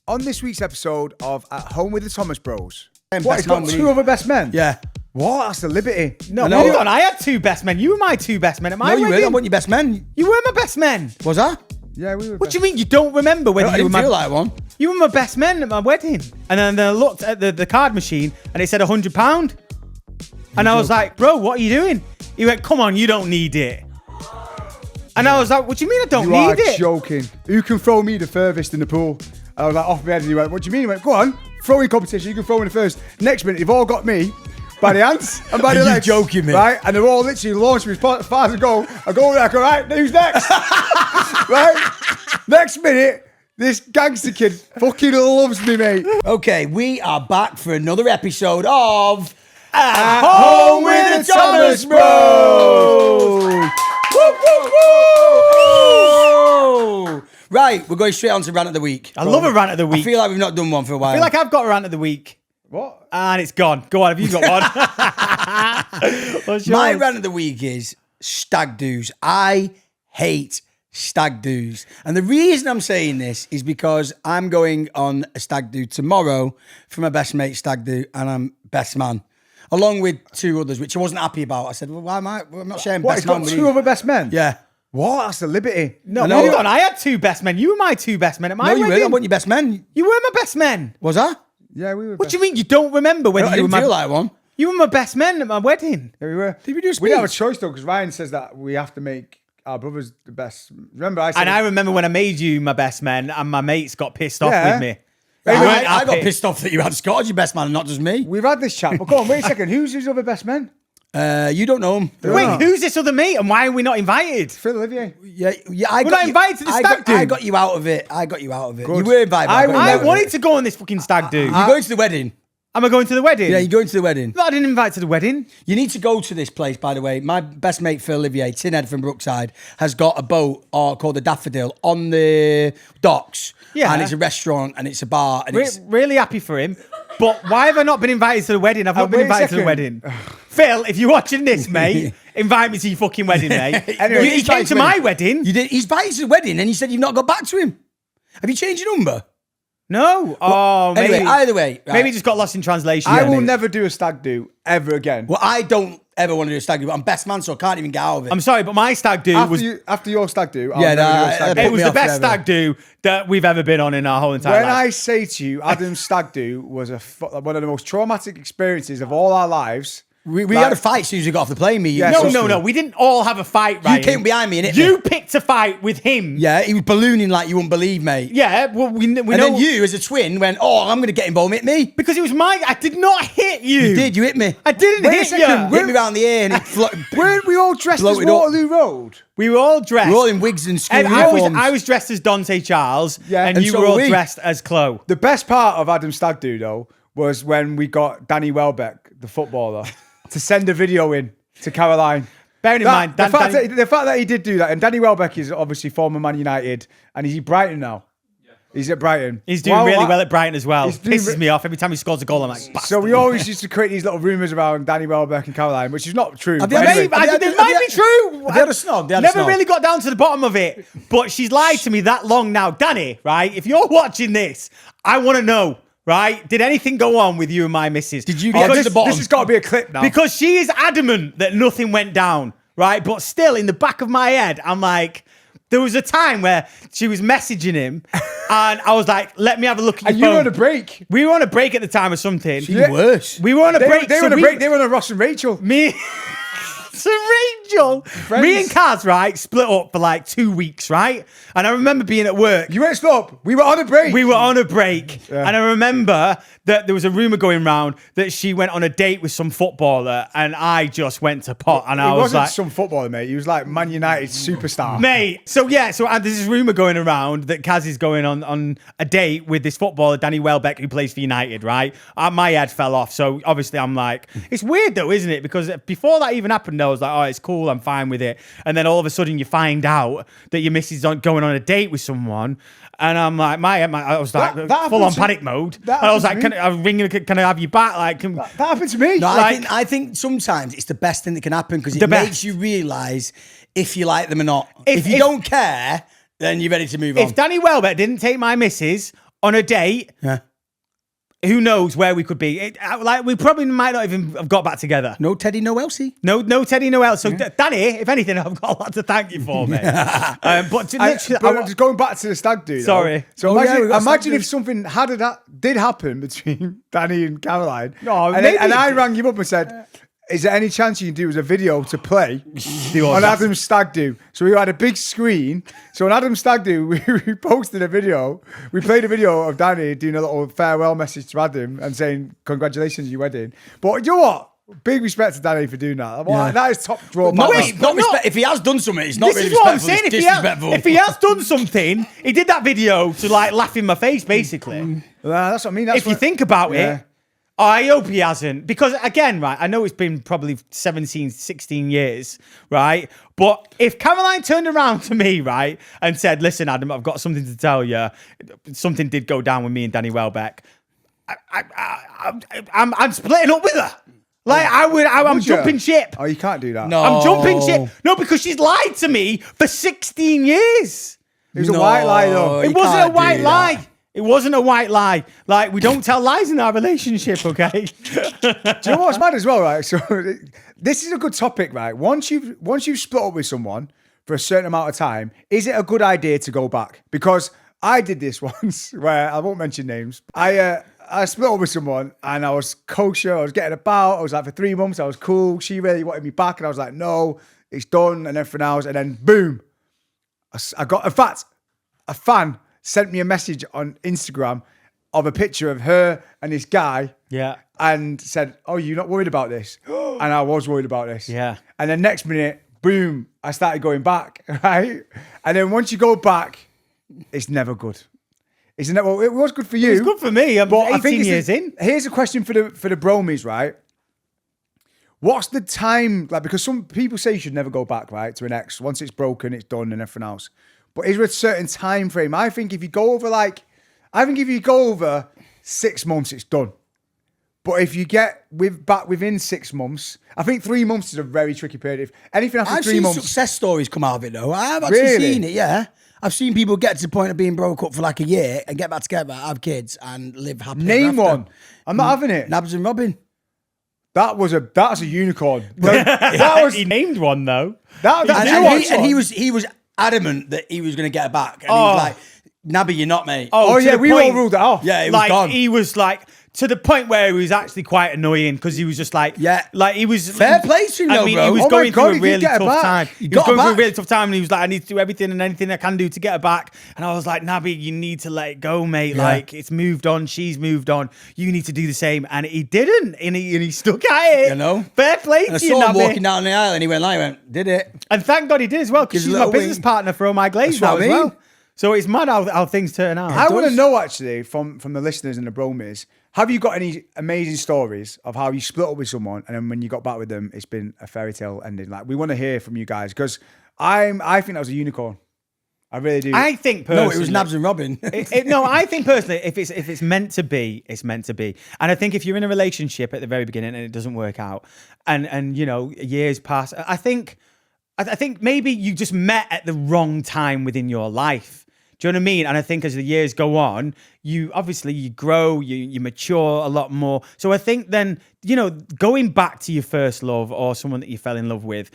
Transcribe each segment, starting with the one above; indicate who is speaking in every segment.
Speaker 1: On this week's episode of At Home with the Thomas Bros.
Speaker 2: What, he's got two other best men?
Speaker 3: Yeah.
Speaker 1: What? That's the liberty.
Speaker 2: No, hold on. I had two best men. You were my two best men at my wedding.
Speaker 3: No, you weren't. I want your best men.
Speaker 2: You were my best men.
Speaker 3: Was I?
Speaker 1: Yeah, we were.
Speaker 2: What do you mean you don't remember whether
Speaker 3: I
Speaker 2: you were
Speaker 3: didn't
Speaker 2: my...
Speaker 3: feel like one.
Speaker 2: You were my best men at my wedding. And then I looked at the card machine and it said £100. And I was like, bro, what are you doing? He went, come on, you don't need it. And I was like, what do you mean I don't
Speaker 1: You are
Speaker 2: need it?
Speaker 1: joking. Who can throw me the furthest in the pool? I was like, off my head, and he went, what do you mean? He went, go on, throwing competition, you can throw in the first. Next minute, they've all got me by the hands and by the
Speaker 3: Are you
Speaker 1: legs.
Speaker 3: joking me?
Speaker 1: Right? And they're all literally launched me as far as I go. I go there, I go, right, who's next? Right? Next minute, this gangster kid fucking loves me, mate.
Speaker 3: Okay, we are back for another episode of
Speaker 2: At
Speaker 3: Home with the Thomas Bros. Woo, woo, woo. Right, we're going straight on to rant of the week.
Speaker 2: I love a rant of the
Speaker 3: I
Speaker 2: week.
Speaker 3: feel like we've not done one for a while.
Speaker 2: I feel like I've got a rant of the week.
Speaker 1: What?
Speaker 2: And it's gone. Go on, have you got one? What's
Speaker 3: My
Speaker 2: yours?
Speaker 3: rant of the week is stag do's. I hate stag do's. And the reason I'm saying this is because I'm going on a stag do tomorrow for my best mate stag do, and I'm best man. Along with two others, which I wasn't happy about. I said, well, why am I? I'm not sharing
Speaker 1: What,
Speaker 3: best
Speaker 1: he's got
Speaker 3: man with
Speaker 1: two
Speaker 3: you.
Speaker 1: other best men?
Speaker 3: Yeah.
Speaker 1: What? That's the liberty.
Speaker 2: No,
Speaker 3: I know.
Speaker 2: hold on. I had two best men. You were my two best men at my
Speaker 3: No, you
Speaker 2: wedding.
Speaker 3: weren't. I want your best men.
Speaker 2: You were my best men.
Speaker 3: Was I?
Speaker 1: Yeah, we were.
Speaker 2: What do you mean you don't remember whether
Speaker 3: I
Speaker 2: you were
Speaker 3: didn't
Speaker 2: my...
Speaker 3: feel like one.
Speaker 2: You were my best men at my wedding.
Speaker 1: Yeah, we were.
Speaker 3: Did we do a
Speaker 1: We didn't have a
Speaker 3: speech?
Speaker 1: choice though, because Ryan says that we have to make our brothers the best. Remember, I said.
Speaker 2: And I remember when I made you my best men and my mates got pissed off with me. They weren't
Speaker 3: I got
Speaker 2: happy.
Speaker 3: pissed off that you had Scott as your best man and not just me.
Speaker 1: We've had this chat, but go on, wait a second. Who's his other best men?
Speaker 3: You don't know him.
Speaker 2: Wait, who's this other mate and why are we not invited?
Speaker 1: Phil Olivier.
Speaker 3: Yeah,
Speaker 2: We're not invited to the stag do.
Speaker 3: I got you out of it.
Speaker 1: Good.
Speaker 3: You were invited.
Speaker 1: I
Speaker 3: I got you
Speaker 2: I
Speaker 3: out of
Speaker 2: wanted
Speaker 3: it.
Speaker 2: to go on this fucking stag do.
Speaker 3: You're going to the wedding.
Speaker 2: Am I going to the wedding?
Speaker 3: Yeah, you're going to the wedding.
Speaker 2: No, I didn't invite to the wedding.
Speaker 3: You need to go to this place, by the way. My best mate, Phil Olivier, Tinhead from Brookside, has got a boat called the Daffodil on the docks.
Speaker 2: Yeah.
Speaker 3: And it's a restaurant and it's a bar. And it's
Speaker 2: Really happy for him. But why have I not been invited to the wedding? I've not been
Speaker 1: wait a
Speaker 2: invited to the
Speaker 1: second.
Speaker 2: wedding. Phil, if you're watching this, mate, invite me to your fucking wedding, mate.
Speaker 1: Anyway,
Speaker 2: you
Speaker 3: he's
Speaker 2: came
Speaker 3: invited
Speaker 2: to my wedding.
Speaker 3: You did. He's invited to the wedding and you said you've not got back to him. Have you changed your number?
Speaker 2: No. Oh, maybe.
Speaker 3: Anyway, either way. Right.
Speaker 2: Maybe it just got lost in translation.
Speaker 1: I will
Speaker 2: maybe.
Speaker 1: never do a stag do ever again.
Speaker 3: Well, I don't ever want to do a stag do, but I'm best man, so I can't even get out of it.
Speaker 2: I'm sorry, but my stag do was...
Speaker 1: After your stag do, I'll
Speaker 3: Yeah,
Speaker 1: never do
Speaker 3: no,
Speaker 1: a stag
Speaker 3: it
Speaker 1: do.
Speaker 2: It was
Speaker 3: me
Speaker 2: the
Speaker 3: off
Speaker 2: best
Speaker 3: forever.
Speaker 2: stag do that we've ever been on in our whole entire
Speaker 1: When
Speaker 2: life.
Speaker 1: I say to you, Adam's stag do was one of the most traumatic experiences of all our lives.
Speaker 3: We had a fight as soon as we got off the plane, me.
Speaker 1: Yeah,
Speaker 2: No. We didn't all have a fight, right?
Speaker 3: You came behind me and hit
Speaker 2: You
Speaker 3: me.
Speaker 2: picked a fight with him.
Speaker 3: Yeah, he was ballooning like you wouldn't believe, mate.
Speaker 2: Yeah, well, we know...
Speaker 3: And then you, as a twin, went, oh, I'm going to get involved, hit me.
Speaker 2: Because it was my... I did not hit you.
Speaker 3: You did, you hit me.
Speaker 2: I didn't
Speaker 1: Wait a
Speaker 2: hit
Speaker 1: second,
Speaker 2: you.
Speaker 3: Hit me round the ear and it
Speaker 1: Weren't we all dressed as
Speaker 3: Bloated up.
Speaker 1: Waterloo Road?
Speaker 2: We were all dressed.
Speaker 3: We're all in wigs and school
Speaker 2: And
Speaker 3: uniforms.
Speaker 2: I was dressed as Dante Charles,
Speaker 1: Yeah,
Speaker 2: and
Speaker 1: and
Speaker 2: you
Speaker 3: so
Speaker 2: were all
Speaker 3: were we.
Speaker 2: dressed as Chloe.
Speaker 1: The best part of Adam's stag do, though, was when we got Danny Welbeck, the footballer, to send a video in to Caroline.
Speaker 2: Bearing in mind,
Speaker 1: the fact that he did do that, and Danny Welbeck is obviously former Man United, and he's at Brighton now. He's at Brighton.
Speaker 2: he's doing really well at Brighton as well.
Speaker 1: He's doing
Speaker 2: Pisses me off every time he scores a goal. I'm like,
Speaker 1: So
Speaker 2: bastard.
Speaker 1: we always used to create these little rumours around Danny Welbeck and Caroline, which is not true.
Speaker 3: Have
Speaker 1: But
Speaker 3: you
Speaker 1: anyway,
Speaker 2: It might be true.
Speaker 3: Have they had a snog? They had a
Speaker 2: Never
Speaker 3: snog.
Speaker 2: really got down to the bottom of it, but she's lied to me that long now. Danny, right? If you're watching this, I want to know, right? Did anything go on with you and my missus?
Speaker 3: Did you get
Speaker 2: Because-
Speaker 3: to the bottom?
Speaker 1: this has got to be a clip now.
Speaker 2: Because she is adamant that nothing went down, right? But still, in the back of my head, I'm like, there was a time where she was messaging him, and I was like, let me have a look at your
Speaker 1: and you
Speaker 2: phone.
Speaker 1: were on a break.
Speaker 2: We were on a break at the time or something.
Speaker 3: Even worse.
Speaker 2: We were on a
Speaker 1: They,
Speaker 2: break.
Speaker 1: they
Speaker 2: so
Speaker 1: were on a
Speaker 2: we-
Speaker 1: break. They were on a Ross and Rachel.
Speaker 2: Me... So Rachel, me and Kaz, right, split up for like 2 weeks, right? And I remember being at work.
Speaker 1: You went stop. We were on a break.
Speaker 2: We were on a break, and I remember that there was a rumor going round that she went on a date with some footballer, and I just went to pot, and I
Speaker 1: He
Speaker 2: was
Speaker 1: wasn't
Speaker 2: like,
Speaker 1: some footballer, mate. He was like Man United superstar.
Speaker 2: mate. So there's this rumor going around that Kaz is going on a date with this footballer, Danny Welbeck, who plays for United, right? My head fell off. So obviously I'm like, it's weird though, isn't it? Because before that even happened, I was like, oh, it's cool, I'm fine with it. And then all of a sudden you find out that your missus is going on a date with someone. And I'm like, I was like
Speaker 1: That
Speaker 2: full on
Speaker 1: happened to-
Speaker 2: panic mode.
Speaker 1: that
Speaker 2: And I was
Speaker 1: happened
Speaker 2: like,
Speaker 1: to
Speaker 2: can I have you back? Like,
Speaker 1: That happened to me.
Speaker 3: No,
Speaker 2: Like-
Speaker 3: I think sometimes it's the best thing that can happen because
Speaker 2: The
Speaker 3: it
Speaker 2: best.
Speaker 3: makes you realise if you like them or not.
Speaker 2: If
Speaker 3: If you don't care, then you're ready to move on.
Speaker 2: if Danny Welbeck didn't take my missus on a date,
Speaker 3: Yeah.
Speaker 2: who knows where we could be? Like we probably might not even have got back together.
Speaker 3: No Teddy, no Elsie.
Speaker 2: No Teddy, no else. So Danny, if anything, I've got a lot to thank you for, mate. But
Speaker 1: just going back to the stag do.
Speaker 2: Sorry.
Speaker 1: So
Speaker 3: Oh, yeah, we got
Speaker 1: imagine
Speaker 3: stag
Speaker 1: if
Speaker 3: do.
Speaker 1: something did happen between Danny and Caroline.
Speaker 2: No,
Speaker 1: and,
Speaker 2: maybe-
Speaker 1: and I rang you up and said, is there any chance you can do as a video to play on Adam's stag do? So we had a big screen. So on Adam's stag do, we posted a video. We played a video of Danny doing a little farewell message to Adam and saying, congratulations, your wedding. But you know what? Big respect to Danny for doing that. Well,
Speaker 3: Yeah.
Speaker 1: that is top draw.
Speaker 3: No,
Speaker 1: back.
Speaker 3: it's not respect. If he has done something, it's not
Speaker 2: This
Speaker 3: really
Speaker 2: is what I'm
Speaker 3: respectful.
Speaker 2: saying.
Speaker 3: It's
Speaker 2: If
Speaker 3: disrespectful.
Speaker 2: if he has done something, he did that video to like laugh in my face, basically.
Speaker 1: That's what I mean. That's
Speaker 2: If you think about
Speaker 1: Yeah.
Speaker 2: it, I hope he hasn't. Because again, right, I know it's been probably 17, 16 years, right? But if Caroline turned around to me, right, and said, listen, Adam, I've got something to tell you. Something did go down with me and Danny Welbeck. I'm splitting up with her. Like, I'm
Speaker 1: Would you?
Speaker 2: jumping ship.
Speaker 1: Oh, you can't do that.
Speaker 3: No.
Speaker 2: I'm jumping ship. No, because she's lied to me for 16 years.
Speaker 1: It was a white lie, though.
Speaker 2: It
Speaker 3: you
Speaker 2: wasn't a
Speaker 3: can't
Speaker 2: white
Speaker 3: do
Speaker 2: lie.
Speaker 3: that.
Speaker 2: It wasn't a white lie. Like, we don't tell lies in our relationship, okay?
Speaker 1: Do you know what's mad as well, right? So this is a good topic, right? Once you've split up with someone for a certain amount of time, is it a good idea to go back? Because I did this once, where I won't mention names. I split up with someone and I was kosher. I was getting about. I was like, for 3 months, I was cool. She really wanted me back, and I was like, no, it's done, and everything else. And then boom, I got. In fact, a fan sent me a message on Instagram of a picture of her and this guy.
Speaker 2: Yeah.
Speaker 1: And said, oh, you're not worried about this? And I was worried about this.
Speaker 2: Yeah.
Speaker 1: And then next minute, boom, I started going back, right? And then once you go back, it's never good. Isn't it? Well, it was good for you.
Speaker 2: It's good for me. I'm 18 years in.
Speaker 1: Here's a question for the bromies, right? What's the time, like, because some people say you should never go back, right, to an ex. Once it's broken, it's done and everything else. But is there a certain time frame? I think if you go over 6 months, it's done. But if you get back within 6 months, I think 3 months is a very tricky period. If anything after
Speaker 3: I've
Speaker 1: 3
Speaker 3: seen
Speaker 1: months,
Speaker 3: success stories come out of it, though. I have actually
Speaker 1: Really?
Speaker 3: seen it, yeah. I've seen people get to the point of being broke up for like a year and get back together, have kids, and live happily
Speaker 1: name
Speaker 3: ever after.
Speaker 1: one. I'm not having it.
Speaker 3: Nabs and Robin.
Speaker 1: That's a unicorn. That was
Speaker 2: He named one, though.
Speaker 1: that.
Speaker 3: And,
Speaker 1: You know what?
Speaker 3: he was adamant that he was going to get her back. And he was like, Nabby, you're not, mate.
Speaker 1: Oh
Speaker 2: to
Speaker 1: yeah,
Speaker 2: the
Speaker 1: we all
Speaker 2: point-
Speaker 1: ruled it off.
Speaker 3: Yeah, it was
Speaker 2: Like,
Speaker 3: gone.
Speaker 2: he was like, to the point where he was actually quite annoying because he was just like,
Speaker 3: Yeah.
Speaker 2: like he was
Speaker 3: Fair play to him,
Speaker 2: I
Speaker 3: though,
Speaker 2: mean,
Speaker 3: bro.
Speaker 2: he was
Speaker 3: Oh my
Speaker 2: going
Speaker 1: God,
Speaker 2: through
Speaker 1: he
Speaker 2: a
Speaker 1: did
Speaker 2: really
Speaker 1: get her
Speaker 2: tough
Speaker 1: back.
Speaker 2: time.
Speaker 3: He
Speaker 2: He
Speaker 3: got
Speaker 2: was
Speaker 3: her
Speaker 2: going through a
Speaker 3: back.
Speaker 2: really tough time, and he was like, I need to do everything and anything I can do to get her back. And I was like, Nabby, you need to let it go, mate.
Speaker 3: Yeah.
Speaker 2: Like, it's moved on. She's moved on. You need to do the same. And he didn't. And he stuck at it.
Speaker 3: You know?
Speaker 2: Fair play
Speaker 3: And I
Speaker 2: to you,
Speaker 3: saw him
Speaker 2: Nabby.
Speaker 3: walking down the aisle and he went like, did it.
Speaker 2: And thank God he did as well, because
Speaker 3: Gives
Speaker 2: she's
Speaker 3: a
Speaker 2: my
Speaker 3: little
Speaker 2: business
Speaker 3: wink.
Speaker 2: partner for Oh My Glaze
Speaker 3: That's
Speaker 2: now
Speaker 3: what I
Speaker 2: as
Speaker 3: mean.
Speaker 2: well. So it's mad how things turn out.
Speaker 1: I want to know actually from the listeners and the bromies, have you got any amazing stories of how you split up with someone and then when you got back with them, it's been a fairy tale ending? Like, we want to hear from you guys because I think that was a unicorn. I really do.
Speaker 2: I think personally,
Speaker 3: No, it was Nabs and Robin.
Speaker 2: No, I think personally, if it's meant to be, it's meant to be. And I think if you're in a relationship at the very beginning and it doesn't work out, and you know years pass, I think maybe you just met at the wrong time within your life. Do you know what I mean? And I think as the years go on, you grow, you mature a lot more. So I think then, you know, going back to your first love or someone that you fell in love with,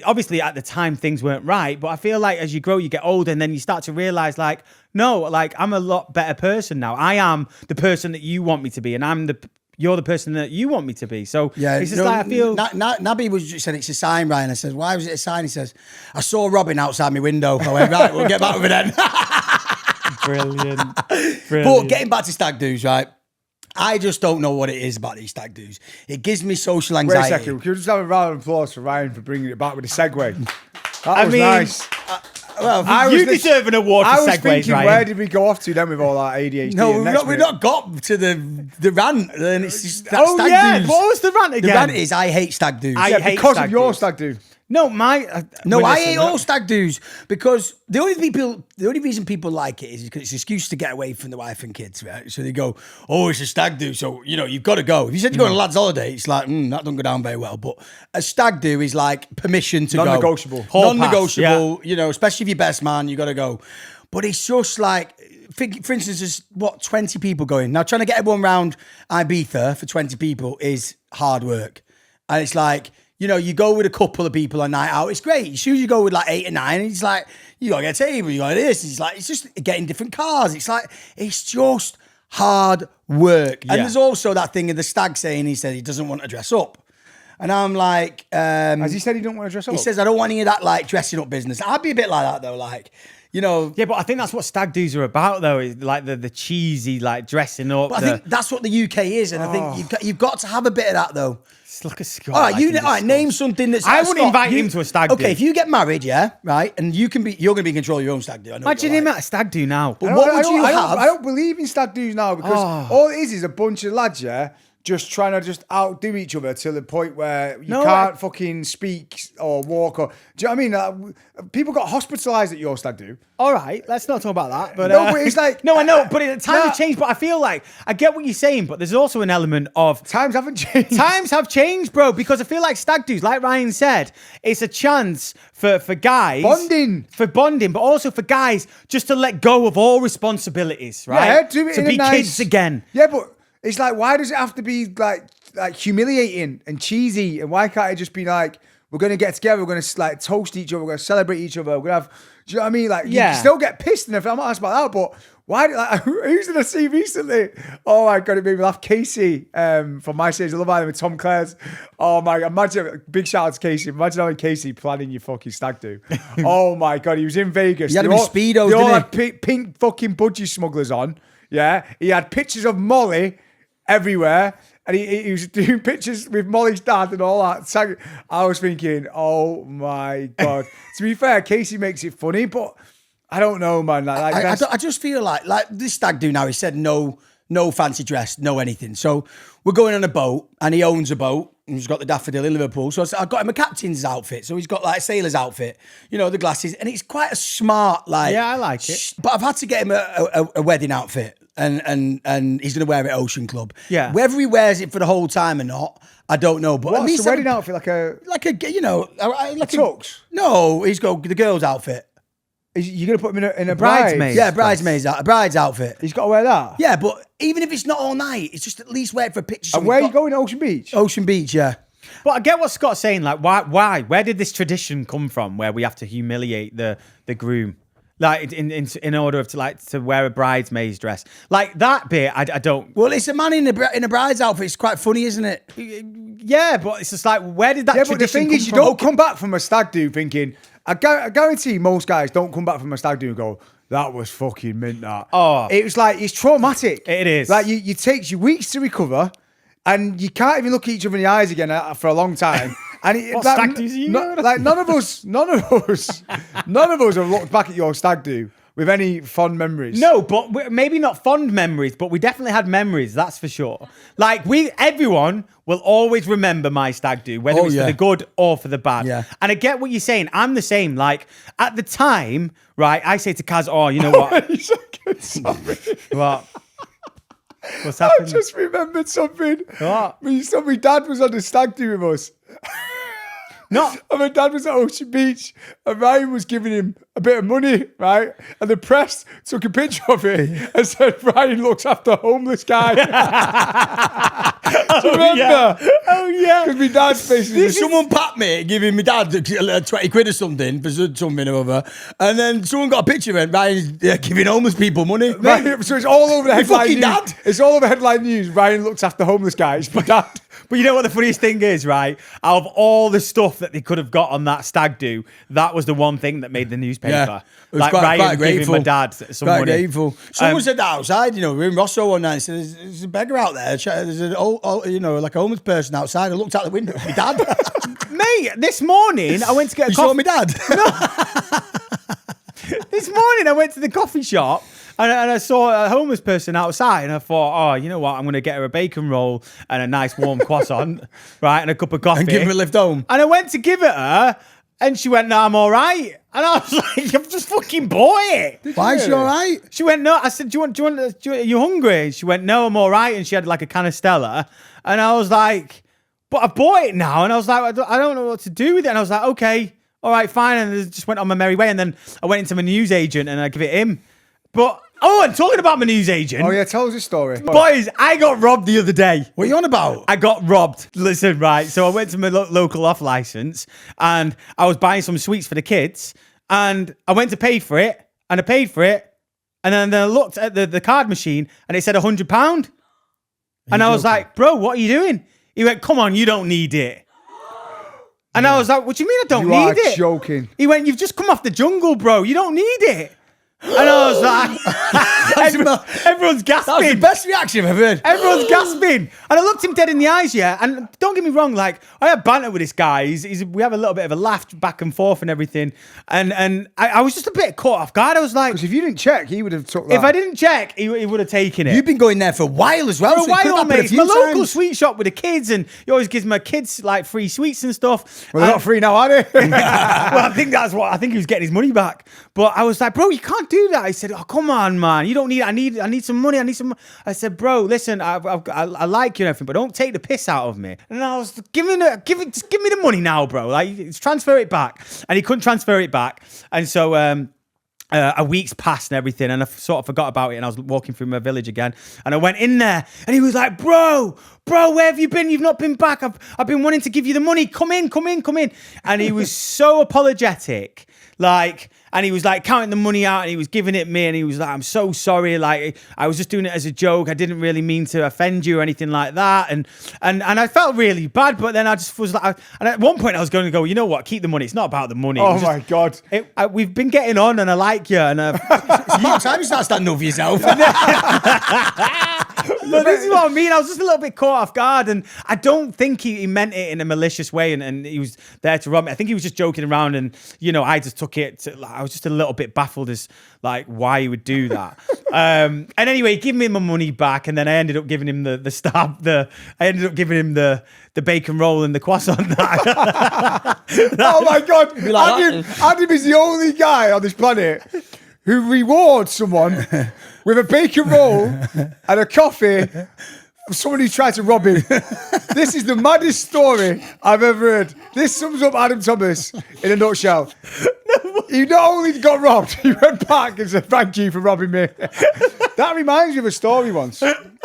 Speaker 2: obviously at the time things weren't right, but I feel like as you grow, you get older and then you start to realize like, no, like I'm a lot better person now. I am the person that you want me to be, and you're the person that you want me to be. So
Speaker 3: Yeah,
Speaker 2: it's just like I feel...
Speaker 3: Nabby said it's a sign, Ryan. I said, why was it a sign? He says, I saw Robin outside my window. I went, right, we'll get back with it then.
Speaker 2: Brilliant.
Speaker 3: But getting back to stag do's, right? I just don't know what it is about these stag do's. It gives me social
Speaker 1: Wait a
Speaker 3: anxiety.
Speaker 1: second. Can we just have a round of applause for Ryan for bringing it back with the segue? That
Speaker 2: I
Speaker 1: was
Speaker 2: mean,
Speaker 1: nice.
Speaker 3: Well,
Speaker 1: I
Speaker 2: You
Speaker 1: was
Speaker 2: deserve an award for
Speaker 1: I was
Speaker 2: segues,
Speaker 1: thinking,
Speaker 2: Ryan.
Speaker 1: where did we go off to then with all that ADHD?
Speaker 3: no,
Speaker 1: and
Speaker 3: we've
Speaker 1: next
Speaker 3: not, we've
Speaker 1: minute?
Speaker 3: not got to the rant. And it's just that
Speaker 2: Oh
Speaker 3: stag
Speaker 2: yeah,
Speaker 3: do's.
Speaker 2: what was the rant
Speaker 3: The
Speaker 2: again?
Speaker 3: rant is I hate stag do's.
Speaker 2: I
Speaker 1: Yeah,
Speaker 2: hate
Speaker 1: because
Speaker 2: stag
Speaker 1: of your
Speaker 2: do's.
Speaker 1: stag do.
Speaker 2: No,
Speaker 3: No,
Speaker 2: well,
Speaker 3: I
Speaker 2: listen,
Speaker 3: hate all stag do's because the only reason people like it is because it's an excuse to get away from the wife and kids, right? So they go, oh, it's a stag do, so you know you've got to go. If you said you're going on a lad's holiday, it's like that don't go down very well. But a stag do is like permission to
Speaker 1: Non-negotiable.
Speaker 3: go,
Speaker 2: Hall pass,
Speaker 3: non-negotiable. You know, especially if you're best man, you got to go. But it's just like for instance, there's 20 people going. Now, trying to get everyone round Ibiza for 20 people is hard work. And it's like, you go with a couple of people a night out. It's great. As soon as you go with like 8 or 9, and it's like, you got to get a table, you got to this. It's just getting different cars. It's just hard work. And there's also that thing of the stag saying, he said he doesn't want to dress up. And I'm like...
Speaker 1: Has he said he don't want to dress up?
Speaker 3: He says, I don't want any of that like dressing up business. I'd be a bit like that though, like...
Speaker 2: Yeah, but I think that's what stag do's are about, though. Is like the cheesy, like dressing up.
Speaker 3: But I think that's what the UK is, and I think you've got to have a bit of that, though.
Speaker 2: It's like a Scot.
Speaker 3: All right, name something that's.
Speaker 2: I wouldn't invite him to a stag do.
Speaker 3: Okay, if you get married, right, and you're going to be in control of your own stag do. I know
Speaker 2: Imagine him at a stag do now.
Speaker 3: But what would you have?
Speaker 1: I don't believe in stag do's now because all it is a bunch of lads, just trying to just outdo each other to the point where you can't fucking speak or walk or... Do you know what I mean? People got hospitalised at your stag do.
Speaker 2: All right, let's not talk about that. But
Speaker 1: no, but it's like...
Speaker 2: No, I know, but times have changed. But I feel like, I get what you're saying, but there's also an element of...
Speaker 1: Times haven't changed.
Speaker 2: Times have changed, bro, because I feel like stag do's, like Ryan said, it's a chance for guys...
Speaker 1: Bonding.
Speaker 2: For bonding, but also for guys just to let go of all responsibilities, right?
Speaker 1: Yeah, do it
Speaker 2: to
Speaker 1: in
Speaker 2: be
Speaker 1: a nice...
Speaker 2: kids again.
Speaker 1: Yeah, but... It's like, why does it have to be like humiliating and cheesy? And why can't it just be like, we're going to get together, we're going to like toast each other, we're going to celebrate each other, we're going to have, do you know what I mean? Like, you can still get pissed and everything. I'm not asking about that, but why, who's did I see recently? Oh my God, it made me laugh. Casey from My Stage of Love Island with Tom Clare's. Oh my God, imagine, big shout out to Casey. Imagine having Casey planning your fucking stag do. Oh my God, he was in Vegas.
Speaker 3: He had him in Speedos,
Speaker 1: They all
Speaker 3: didn't
Speaker 1: had pink fucking budgie smugglers on. Yeah, he had pictures of Molly everywhere, and he was doing pictures with Molly's dad and all that. I was thinking, oh my God. To be fair, Casey makes it funny, but I don't know, man.
Speaker 3: I just feel like this stag do now, he said no fancy dress, no anything. So we're going on a boat, and he owns a boat, and he's got the daffodil in Liverpool. So I got him a captain's outfit. So he's got like a sailor's outfit, the glasses, and it's quite a smart, like...
Speaker 2: Yeah, I like it.
Speaker 3: But I've had to get him a wedding outfit. And he's going to wear it at Ocean Club.
Speaker 2: Yeah.
Speaker 3: Whether he wears it for the whole time or not, I don't know. But
Speaker 1: what's
Speaker 3: at least
Speaker 1: the wedding outfit? Like a
Speaker 3: tux? No, he's got the girl's outfit.
Speaker 1: You're going to put him in a
Speaker 2: bridesmaid?
Speaker 3: Yeah, a bride's outfit.
Speaker 1: He's got to wear that?
Speaker 3: Yeah, but even if it's not all night, it's just at least wear it for a picture.
Speaker 1: And where are you going? Ocean Beach?
Speaker 3: Ocean Beach, yeah.
Speaker 2: But I get what Scott's saying. Like, why? Where did this tradition come from where we have to humiliate the groom? Like in order to wear a bridesmaid's dress, like that bit, I don't.
Speaker 3: Well, it's a man in a bride's outfit. It's quite funny, isn't it?
Speaker 2: Yeah, but it's just like, where did that?
Speaker 1: Yeah, but the thing is, you don't come back from a stag do thinking. I guarantee most guys don't come back from a stag do and go, that was fucking mint. That.
Speaker 2: Oh,
Speaker 1: it was like, it's traumatic.
Speaker 2: It is.
Speaker 1: Like it takes you weeks to recover, and you can't even look at each other in the eyes again for a long time. And
Speaker 2: stag do's you go?
Speaker 1: Like none of us have looked back at your stag do with any fond memories.
Speaker 2: No, but maybe not fond memories, but we definitely had memories. That's for sure. Like everyone will always remember my stag do, whether it's for the good or for the bad.
Speaker 3: Yeah.
Speaker 2: And I get what you're saying. I'm the same. Like at the time, right? I say to Kaz, "Oh, you know what?
Speaker 1: Sorry.
Speaker 2: What? What's happened?"
Speaker 1: I just remembered something.
Speaker 2: What?
Speaker 1: My dad was on the stag do with us.
Speaker 2: No.
Speaker 1: And my dad was at Ocean Beach, and Ryan was giving him a bit of money, right? And the press took a picture of it and said, Ryan looks after a homeless guy. Remember?
Speaker 2: Yeah. Oh, yeah.
Speaker 1: Because my dad's basically...
Speaker 3: Someone packed me, giving my dad 20 quid or something for something or other. And then someone got a picture of it, Ryan's giving homeless people money.
Speaker 1: Right, so it's all over the headline news.
Speaker 3: Dad.
Speaker 1: It's all over headline news. Ryan looks after homeless guys. My dad...
Speaker 2: But you know what the funniest thing is, right? Out of all the stuff that they could have got on that stag do, that was the one thing that made the newspaper.
Speaker 3: Yeah. It was
Speaker 2: like
Speaker 3: quite
Speaker 2: Ryan giving
Speaker 3: grateful.
Speaker 2: my dad some
Speaker 3: Quite
Speaker 2: money.
Speaker 3: grateful. Someone said that outside, we're in Rosso one night. Said, there's a beggar out there. There's an old, like a homeless person outside. I looked out the window. My dad.
Speaker 2: Mate, this morning I went to get a
Speaker 3: You
Speaker 2: coffee.
Speaker 3: saw my dad?
Speaker 2: This morning I went to the coffee shop and I saw a homeless person outside and I thought, oh, you know what? I'm going to get her a bacon roll and a nice warm croissant, right? And a cup of coffee.
Speaker 3: And give him a lift home.
Speaker 2: And I went to give it her and she went, no, I'm all right. And I was like, I've just fucking bought it.
Speaker 3: Why is she all right?
Speaker 2: She went, no. I said, are you hungry? She went, no, I'm all right. And she had like a can of Stella. And I was like, but I bought it now. And I was like, I don't know what to do with it. And I was like, okay, all right, fine. And I just went on my merry way. And then I went into my newsagent and I give it him. But Oh, and talking about my newsagent.
Speaker 1: Oh yeah, tell us a story.
Speaker 2: Boys, I got robbed the other day.
Speaker 3: What are you on about?
Speaker 2: I got robbed. Listen, right. So I went to my local off license and I was buying some sweets for the kids and I went to pay for it and I paid for it. And then I looked at the card machine and it said £100. And I was like, bro, what are you doing? He went, come on, you don't need it. And I was like, what do you mean I don't need it?
Speaker 1: You are joking.
Speaker 2: He went, you've just come off the jungle, bro. You don't need it. And I was like, everyone's gasping.
Speaker 3: That was the best reaction I've ever heard.
Speaker 2: Everyone's gasping. And I looked him dead in the eyes, yeah. And don't get me wrong, like, I had banter with this guy. We have a little bit of a laugh back and forth and everything. And I was just a bit caught off guard. I was like...
Speaker 1: Because if you didn't check, he would have took that.
Speaker 2: If I didn't check, he would have taken it.
Speaker 3: You've been going there for a while as well.
Speaker 2: For a while, mate. It's my local
Speaker 3: times.
Speaker 2: sweet shop with the kids, and he always gives my kids, like, free sweets and stuff.
Speaker 1: Well, they're not free now, are they?
Speaker 2: Well, I think he was getting his money back. But I was like, bro, you can't do that. He said, oh, come on, man. You don't need, I need some money. I said, bro, listen, I like you and everything, but don't take the piss out of me. And I was just give me the money now, bro. Like, transfer it back. And he couldn't transfer it back. And so, a week's passed and everything, and I sort of forgot about it, and I was walking through my village again, and I went in there, and he was like, bro, where have you been? You've not been back. I've been wanting to give you the money. Come in. And he was so apologetic, like, and he was like counting the money out and he was giving it me and he was like, I'm so sorry. Like, I was just doing it as a joke. I didn't really mean to offend you or anything like that. And I felt really bad, but then I just was like, and at one point I was going to go, you know what? Keep the money. It's not about the money.
Speaker 1: Oh my God.
Speaker 2: We've been getting on and I like you. And
Speaker 3: it's about time you start standing up for yourself.
Speaker 2: But this is what I mean. I was just a little bit caught off guard, and I don't think he meant it in a malicious way, and he was there to rob me. I think he was just joking around, and I just took it to, like, I was just a little bit baffled as like why he would do that. And anyway, he gave me my money back, and then I ended up giving him the bacon roll and the croissant.
Speaker 1: Oh my God! Adam is the only guy on this planet who rewards someone with a bacon roll and a coffee for someone who tried to rob him. This is the maddest story I've ever heard. This sums up Adam Thomas in a nutshell. He not only got robbed, he went back and said, thank you for robbing me. That reminds me of a story once,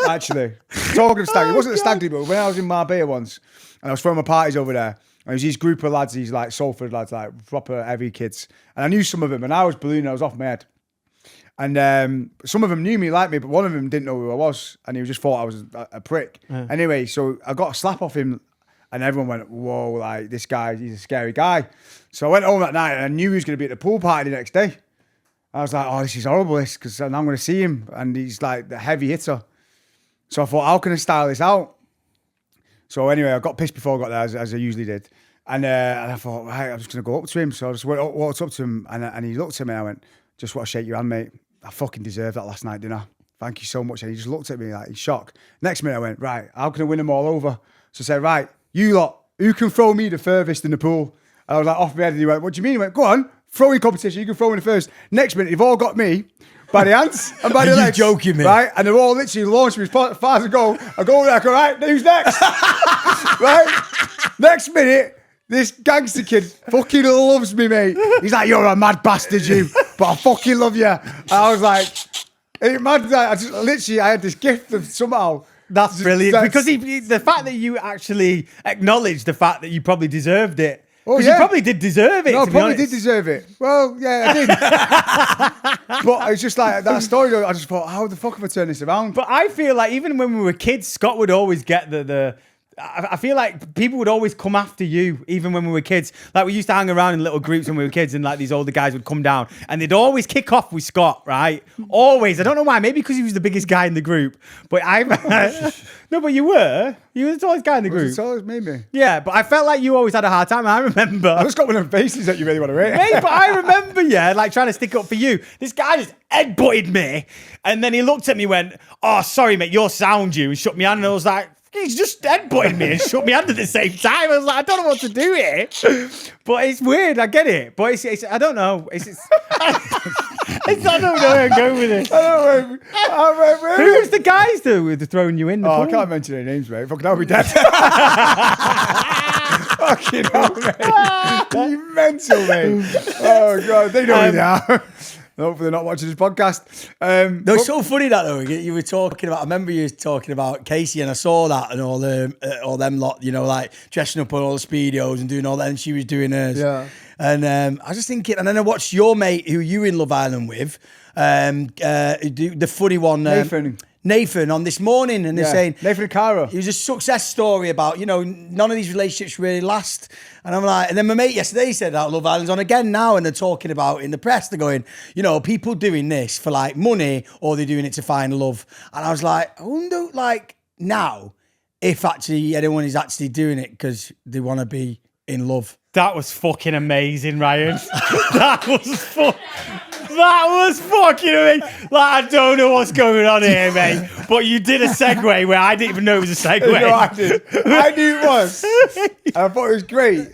Speaker 1: actually. Talking of stag, it wasn't a stag do, but when I was in Marbella once, and I was throwing my parties over there, and there was these group of lads, these like Salford lads, like proper heavy kids. And I knew some of them, and I was ballooning, I was off my head. And some of them knew me, liked me, but one of them didn't know who I was, and he just thought I was a prick. Anyway, so I got a slap off him, and everyone went, whoa, like, this guy, he's a scary guy. So I went home that night, and I knew he was going to be at the pool party the next day. I was like, oh, this is horrible, this, because I'm going to see him, and he's like the heavy hitter. So I thought, how can I style this out? So anyway, I got pissed before I got there, as I usually did. And I thought, right, I'm just going to go up to him. So I just walked up to him, and he looked at me, and I went, just want to shake your hand, mate. I fucking deserved that last night, didn't I? Thank you so much. And he just looked at me like in shock. Next minute I went, right, how can I win them all over? So I said, right, you lot, who can throw me the furthest in the pool? And I was like, off my head. And he went, what do you mean? He went, go on, throwing competition, you can throw in the first. Next minute, they've all got me by the hands and by the legs.
Speaker 3: You're joking me.
Speaker 1: Right? And they're all literally launched me as far as I go. I go over there, I go, right, who's next? Right? Next minute, this gangster kid fucking loves me, mate. He's like, you're a mad bastard, you. But I fucking love you. And I was like, mad. I had this gift of somehow.
Speaker 2: That's brilliant. Because the fact that you actually acknowledged the fact that you probably deserved it. Because you probably did deserve it.
Speaker 1: No, I probably did deserve it. Well, yeah, I did. But it's just like that story. I just thought, how the fuck have I turned this around?
Speaker 2: But I feel like even when we were kids, Scott would always get I feel like people would always come after you, even when we were kids. Like, we used to hang around in little groups when we were kids, and like these older guys would come down, and they'd always kick off with Scott, right? Always. I don't know why. Maybe because he was the biggest guy in the group. But no, but you were the tallest guy in the group.
Speaker 1: It's always me.
Speaker 2: Yeah, but I felt like you always had a hard time. I remember.
Speaker 1: I just got one of them faces that you really want to hit.
Speaker 2: Mate, but I remember, like trying to stick up for you. This guy just headbutted me, and then he looked at me, and went, "Oh, sorry, mate, you're sound you," and shook me hand, and I was like, he's just headbutting me and shook me hand at the same time. I was like, I don't know what to do here. But it's weird, I get it. But it's I don't know. I don't know where I'm going with it.
Speaker 1: I don't know.
Speaker 2: Who's the guys though with throwing you in the pool?
Speaker 1: I can't mention any names, mate. Fucking I'll be dead. Fucking hell, mate. You mental, mate. Oh, God. They know me now. Hopefully they're not watching this podcast.
Speaker 3: No, it's so funny that though. You were talking about. I remember you talking about Casey, and I saw that and all them lot. You know, like dressing up on all the speedos and doing all that, and she was doing hers.
Speaker 1: Yeah.
Speaker 3: And I was just thinking, and then I watched your mate who you in Love Island with, the funny one, Nathan on This Morning, and they're saying
Speaker 1: Nathan and Cara.
Speaker 3: it was a success story about, none of these relationships really last. And I'm like, and then my mate yesterday said that Love Island's on again now, and they're talking about in the press, they're going, people doing this for like money, or they're doing it to find love. And I was like, I wonder, like, now, if actually anyone is actually doing it because they want to be in love.
Speaker 2: That was fucking amazing, Ryan. That was fucking amazing. Like, I don't know what's going on here, mate. But you did a segue where I didn't even know it was a segue.
Speaker 1: No, I did. I knew it was. And I thought it was great.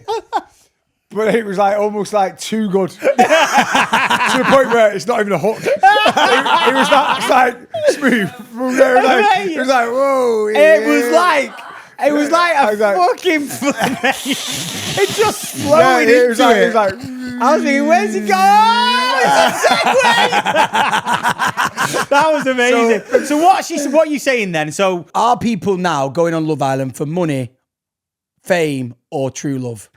Speaker 1: But it was like almost like too good. To the point where it's not even a hook. It was like smooth. From there, it was like, whoa.
Speaker 2: It was like a fucking it just flowed into
Speaker 1: it. Was like,
Speaker 2: I was thinking, where's he going? Oh, it's a segue! That was amazing. So what are you saying then? So
Speaker 3: are people now going on Love Island for money, fame, or true love?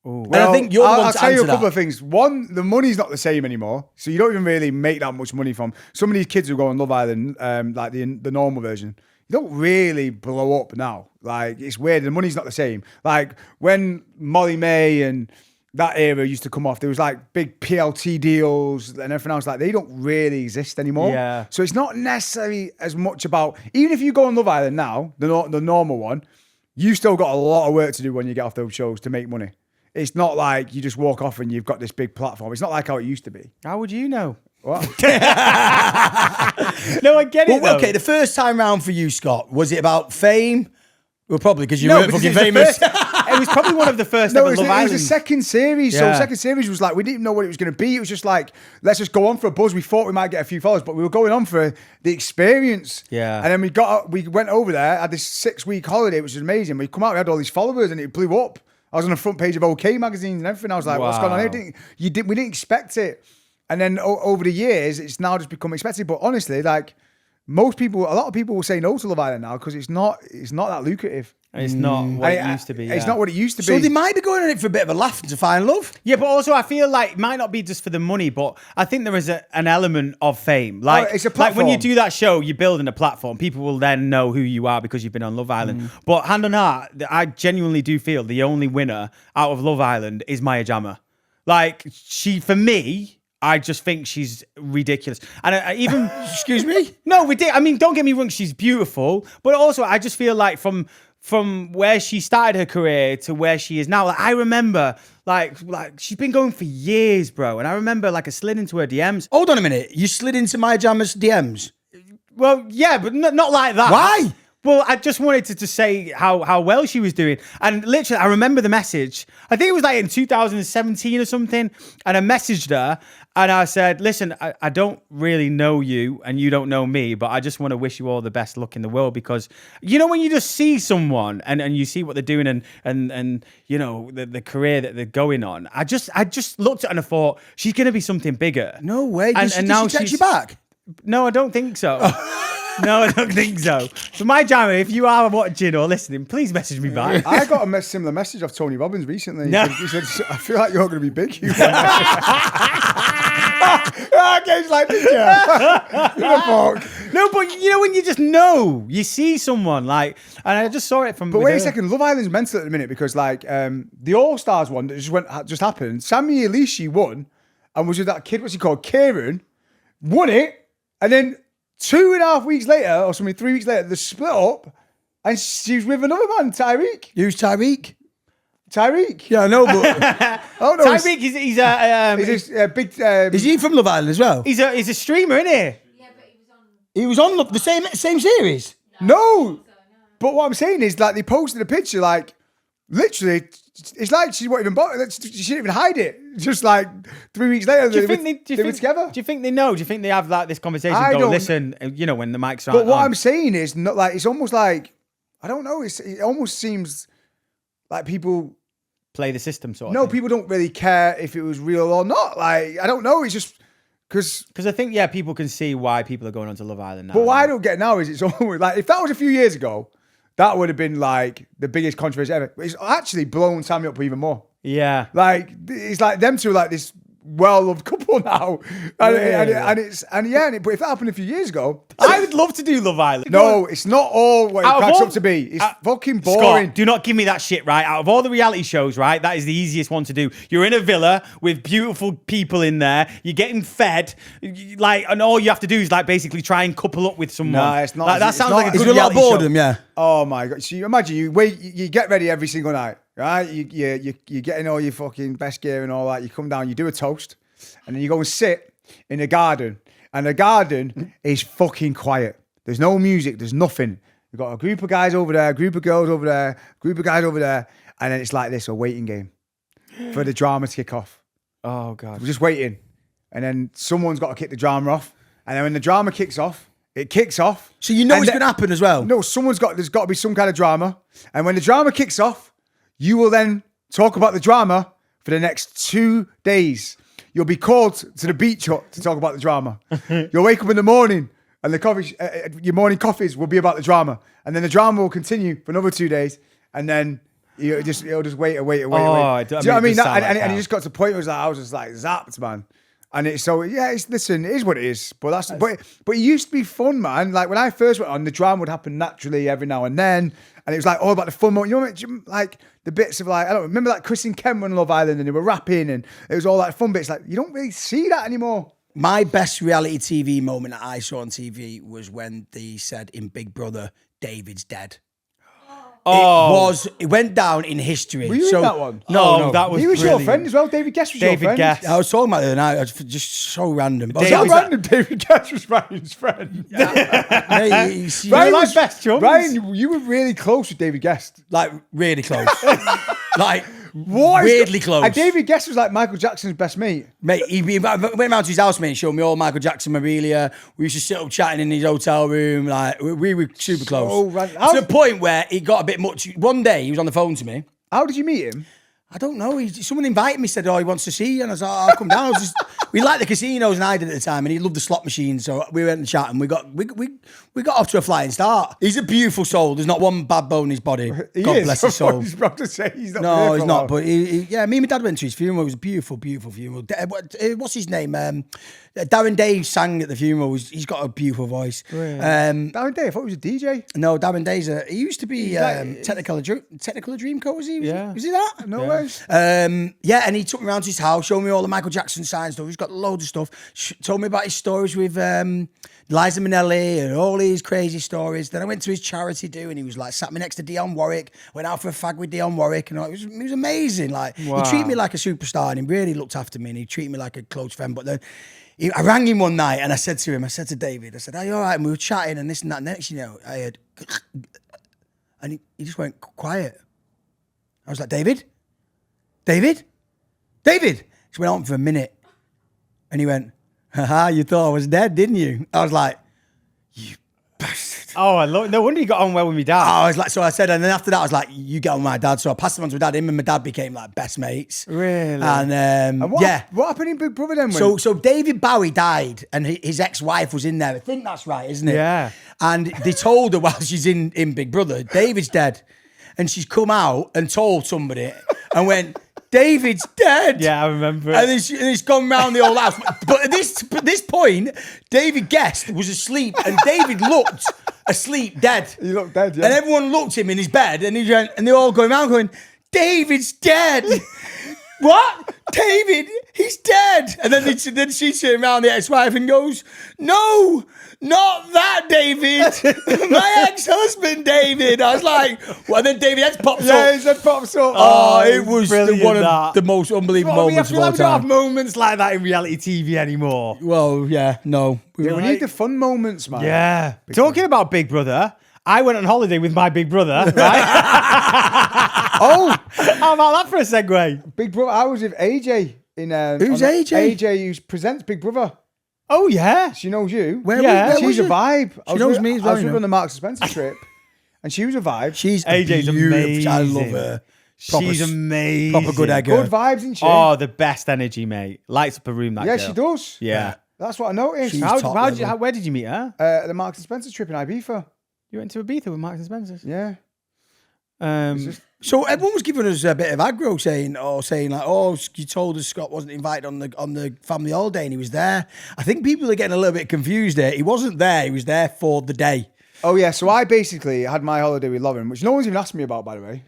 Speaker 1: Well,
Speaker 3: and I think
Speaker 1: I'll tell you a couple of things. One, the money's not the same anymore, so you don't even really make that much money from some of these kids who go on Love Island, like the normal version. You don't really blow up now. Like, it's weird. The money's not the same. Like, when Molly May and that era used to come off, there was like big PLT deals and everything else. Like, they don't really exist anymore.
Speaker 2: Yeah.
Speaker 1: So it's not necessarily as much about, even if you go on Love Island now, the normal one, you still got a lot of work to do when you get off those shows to make money. It's not like you just walk off and you've got this big platform. It's not like how it used to be.
Speaker 2: how would you know?
Speaker 1: What?
Speaker 2: No, I get it.
Speaker 3: Well, okay, the first time round for you, Scott, was it about fame? Well, probably because you weren't fucking famous.
Speaker 2: It was probably one of the first
Speaker 1: No,
Speaker 2: ever
Speaker 1: it
Speaker 2: Love
Speaker 1: was
Speaker 2: Island.
Speaker 1: the second series.
Speaker 2: Yeah.
Speaker 1: So second series was like, we didn't even know what it was going to be. It was just like, let's just go on for a buzz. We thought we might get a few followers, but we were going on for the experience.
Speaker 2: Yeah.
Speaker 1: And then we went over there, had this 6-week holiday, which was amazing. We come out, we had all these followers and it blew up. I was on the front page of OK magazines and everything. I was like, what's going on here? We didn't expect it. And then over the years, it's now just become expected. But honestly, like a lot of people will say no to Love Island now because it's not that lucrative.
Speaker 2: It's not what it used to be.
Speaker 1: It's
Speaker 2: yeah.
Speaker 1: not what it used to be.
Speaker 3: So they might be going on it for a bit of a laugh and to find love.
Speaker 2: Yeah, but also I feel like it might not be just for the money, but I think there is an element of fame. Like,
Speaker 1: it's a
Speaker 2: like when you
Speaker 1: platform.
Speaker 2: do that show, you're building a platform. People will then know who you are because you've been on Love Island. But hand on heart, I genuinely do feel the only winner out of Love Island is Maya Jama. Like, for me, I just think she's ridiculous. And I even...
Speaker 3: Excuse me?
Speaker 2: No, I mean, don't get me wrong, she's beautiful. But also, I just feel like from where she started her career to where she is now, like, I remember, like she's been going for years, bro. And I remember, like, I slid into her DMs.
Speaker 3: Hold on a minute. You slid into my Jama's DMs?
Speaker 2: Well, yeah, but not like that.
Speaker 3: Why?
Speaker 2: Well, I just wanted to say how well she was doing. And literally, I remember the message. I think it was like in 2017 or something. And I messaged her and I said, listen, I don't really know you and you don't know me, but I just want to wish you all the best luck in the world because, when you just see someone and you see what they're doing and the career that they're going on, I just looked at her and I thought, she's going to be something bigger.
Speaker 3: No way.
Speaker 2: And now
Speaker 3: she text you back?
Speaker 2: No, I don't think so. No, I don't think so. So my Jammer, if you are watching or listening, please message me back.
Speaker 1: I got a similar message off Tony Robbins recently.
Speaker 2: No.
Speaker 1: He said, I feel like you're going to be big. Okay, he's like, did you?
Speaker 2: No, but when you just know, you see someone and I just saw it from.
Speaker 1: But wait a second, Love Island's mental at the minute because the All Stars one that just happened. Sammy Elishi won, and was with that kid. What's he called? Kieran won it, and then 2.5 weeks later, or something, 3 weeks later, they split up, and she's with another man, Tyreek.
Speaker 3: Who's Tyreek?
Speaker 1: Tyreek.
Speaker 3: Yeah, I know, but
Speaker 1: Oh no,
Speaker 2: Tyreek, he's a
Speaker 1: he's this big.
Speaker 3: is he from Love Island as well?
Speaker 2: he's a streamer, isn't he?
Speaker 4: Yeah, but
Speaker 3: He was on the same series.
Speaker 1: No, but what I'm saying is, like, they posted a picture, like, literally, it's like she won't even bother. She didn't even hide it. Just like 3 weeks later, they were together.
Speaker 2: Do you think they know? Do you think they have like this conversation?
Speaker 1: I
Speaker 2: Go,
Speaker 1: don't-
Speaker 2: listen, when the mics are.
Speaker 1: But what I'm saying is, not like, it's almost like, I don't know. It almost seems like people.
Speaker 2: play the system sort of
Speaker 1: No,
Speaker 2: thing.
Speaker 1: people don't really care if it was real or not. Like, I don't know. It's just Because
Speaker 2: I think, people can see why people are going on to Love Island now.
Speaker 1: But what I don't get now is it's always like, if that was a few years ago, that would have been like the biggest controversy ever. But it's actually blown Sammy up even more.
Speaker 2: Yeah.
Speaker 1: Like, it's like them two are like this well-loved couple now. But if that happened a few years ago,
Speaker 2: I would love to do Love Island.
Speaker 1: no, it's not all what it
Speaker 2: Out of
Speaker 1: cracks
Speaker 2: all-
Speaker 1: up to be. It's fucking
Speaker 2: Scott,
Speaker 1: boring.
Speaker 2: do not give me that shit, right? Out of all the reality shows, right, that is the easiest one to do. You're in a villa with beautiful people in there. You're getting fed, and all you have to do is like basically try and couple up with someone.
Speaker 1: No, it's not.
Speaker 2: Like, that
Speaker 1: It's
Speaker 2: sounds
Speaker 1: not-
Speaker 2: like a
Speaker 1: it's
Speaker 2: good
Speaker 3: a lot of
Speaker 2: reality show.
Speaker 3: boredom, yeah.
Speaker 1: Oh my god! So you imagine you get ready every single night, right? You're getting all your fucking best gear and all that. You come down, you do a toast, and then you go and sit in a garden, and the garden is fucking quiet. There's no music. There's nothing. You've got a group of guys over there, a group of girls over there, a group of guys over there, and then it's like this, a waiting game for the drama to kick off.
Speaker 2: Oh, God.
Speaker 1: We're just waiting, and then someone's got to kick the drama off, and then when the drama kicks off, it kicks off.
Speaker 3: So you know
Speaker 1: And
Speaker 3: it's
Speaker 1: then-
Speaker 3: going to happen as well.
Speaker 1: No, there's got to be some kind of drama. And when the drama kicks off, you will then talk about the drama for the next 2 days. You'll be called to the beach hut to talk about the drama. You'll wake up in the morning and the coffee, your morning coffees will be about the drama. And then the drama will continue for another 2 days. And then you'll just wait.
Speaker 2: Oh,
Speaker 1: Do you know what I mean?
Speaker 2: it does sound like
Speaker 1: And
Speaker 2: that.
Speaker 1: it just got to the point where I was just like zapped, man. And it's so, listen, it is what it is. But but it used to be fun, man. Like when I first went on, the drama would happen naturally every now and then. And it was like all about the fun moment. You know, like the bits of like, I don't remember like Chris and Ken were on Love Island and they were rapping and it was all like fun bits. Like you don't really see that anymore.
Speaker 3: My best reality TV moment that I saw on TV was when they said in Big Brother, David's dead.
Speaker 2: Oh.
Speaker 3: It went down in history.
Speaker 1: Were you in that one?
Speaker 3: No,
Speaker 2: that was
Speaker 1: He was
Speaker 2: brilliant.
Speaker 1: your friend as well. David Guest was your
Speaker 2: David
Speaker 1: friend.
Speaker 2: Guest.
Speaker 3: I was talking about it the other night. It was just so random. But I was
Speaker 1: How
Speaker 3: like,
Speaker 1: random David Guest was Ryan's friend.
Speaker 3: hey, you
Speaker 2: Ryan
Speaker 3: like
Speaker 2: was best chums.
Speaker 1: Ryan, you were really close with David Guest.
Speaker 3: like really close, like
Speaker 1: What is
Speaker 3: weirdly
Speaker 1: go-
Speaker 3: close.
Speaker 1: And David Guest was like Michael Jackson's best mate.
Speaker 3: Mate, he went round to his house, mate, and showed me all Michael Jackson memorabilia. We used to sit up chatting in his hotel room. Like, we were super close.
Speaker 1: random.
Speaker 3: To the point where it got a bit much. One day, he was on the phone to me.
Speaker 1: How did you meet him?
Speaker 3: I don't know. Someone invited me, said, "Oh, he wants to see you," and I was like, "I'll come down." We liked the casinos, and I did at the time, and he loved the slot machines. So we went and chat, and we got off to a flying start. He's a beautiful soul. There's not one bad bone in his body.
Speaker 1: He
Speaker 3: God
Speaker 1: is.
Speaker 3: bless his soul.
Speaker 1: I was about to say he's not.
Speaker 3: No,
Speaker 1: here
Speaker 3: he's
Speaker 1: for a
Speaker 3: not.
Speaker 1: while.
Speaker 3: But yeah, me and my dad went to his funeral. It was a beautiful, beautiful funeral. What's his name? Darren Day sang at the funeral. He's got a beautiful voice.
Speaker 1: Darren Day, I thought he was a DJ.
Speaker 3: No, Darren Day's he used to be
Speaker 1: like-
Speaker 3: Technicolor Dreamcoat, was he?
Speaker 2: Yeah.
Speaker 3: Was he that?
Speaker 1: No way.
Speaker 3: Yeah, and he took me around to his house, showed me all the Michael Jackson signed stuff. He's got loads of stuff. Told me about his stories with Liza Minnelli and all these crazy stories. Then I went to his charity do, and he was like, sat me next to Dionne Warwick. Went out for a fag with Dionne Warwick, and it was amazing. Like
Speaker 2: Wow.
Speaker 3: he treated me like a superstar, and he really looked after me, and he treated me like a close friend. But then I rang him one night, and I said to David, I said, "Are you all right?" And we were chatting, and this and that. And next, I heard, and he just went quiet. I was like, David. He went on for a minute, and he went, "Haha, you thought I was dead, didn't you?" I was like, "You bastard."
Speaker 2: Oh, I love. No wonder you got on well with me dad.
Speaker 3: I was like, so I said, and then after that, I was like, "You get on with my dad." So I passed him on to my dad. Him and my dad became like best mates.
Speaker 2: Really?
Speaker 3: And
Speaker 1: And what,
Speaker 3: yeah.
Speaker 1: what happened in Big Brother then? When,
Speaker 3: So David Bowie died, and his ex-wife was in there. I think that's right, isn't it?
Speaker 2: Yeah.
Speaker 3: And they told her while she's in Big Brother, David's dead, and she's come out and told somebody and went, "David's dead."
Speaker 2: Yeah, I remember.
Speaker 3: And then it's gone round the whole house. But at this point, David Guest was asleep, and David looked asleep, dead.
Speaker 1: he looked dead, yeah.
Speaker 3: And everyone looked at him in his bed, and he went, and they're all going around going, "David's dead." What? David, he's dead. And then she turned around the ex-wife and goes, "No, not that David. My ex-husband, David." I was like, well, and then David X pops
Speaker 1: yeah,
Speaker 3: up.
Speaker 1: he said pops up.
Speaker 3: Oh, it was
Speaker 2: brilliant,
Speaker 3: one of
Speaker 2: that.
Speaker 3: the most unbelievable
Speaker 2: Well, I
Speaker 3: moments
Speaker 2: feel
Speaker 3: of all
Speaker 2: like we don't have
Speaker 3: time.
Speaker 2: moments like that in reality TV anymore.
Speaker 3: Well, yeah, no.
Speaker 1: Yeah, we need the fun moments, man.
Speaker 2: Yeah. Talking about Big Brother, I went on holiday with my big brother, right?
Speaker 1: Oh,
Speaker 2: How about that for a segue?
Speaker 1: Big Brother. I was with AJ in.
Speaker 3: Who's
Speaker 1: on-
Speaker 3: AJ?
Speaker 1: AJ, who presents Big Brother.
Speaker 2: Oh, yeah.
Speaker 1: She knows you.
Speaker 3: Where
Speaker 2: Yeah.
Speaker 3: was
Speaker 1: She's a
Speaker 3: you?
Speaker 1: vibe.
Speaker 3: She knows me as well,
Speaker 1: I was
Speaker 3: you
Speaker 1: with
Speaker 3: know.
Speaker 1: her on the Marks and Spencer trip, and she was a vibe.
Speaker 3: She's
Speaker 2: AJ's
Speaker 3: beautiful. I love
Speaker 2: amazing.
Speaker 3: her.
Speaker 2: She's amazing.
Speaker 3: Proper good egg.
Speaker 1: Good vibes, isn't she?
Speaker 2: Oh, the best energy, mate. Lights up a room, that
Speaker 1: yeah,
Speaker 2: girl.
Speaker 1: she does.
Speaker 2: Yeah.
Speaker 1: That's what I noticed.
Speaker 3: She's
Speaker 2: How,
Speaker 3: top
Speaker 2: how did you,
Speaker 3: level.
Speaker 2: where did you meet her?
Speaker 1: The Marks and Spencer trip in Ibiza.
Speaker 2: You went to Ibiza with Marks and Spencer's.
Speaker 1: Yeah.
Speaker 3: So everyone was giving us a bit of aggro, saying like, "Oh, you told us Scott wasn't invited on the family holiday, and he was there." I think people are getting a little bit confused here. He wasn't there. He was there for the day.
Speaker 1: Oh yeah. So I basically had my holiday with Lauren, which no one's even asked me about, by the way.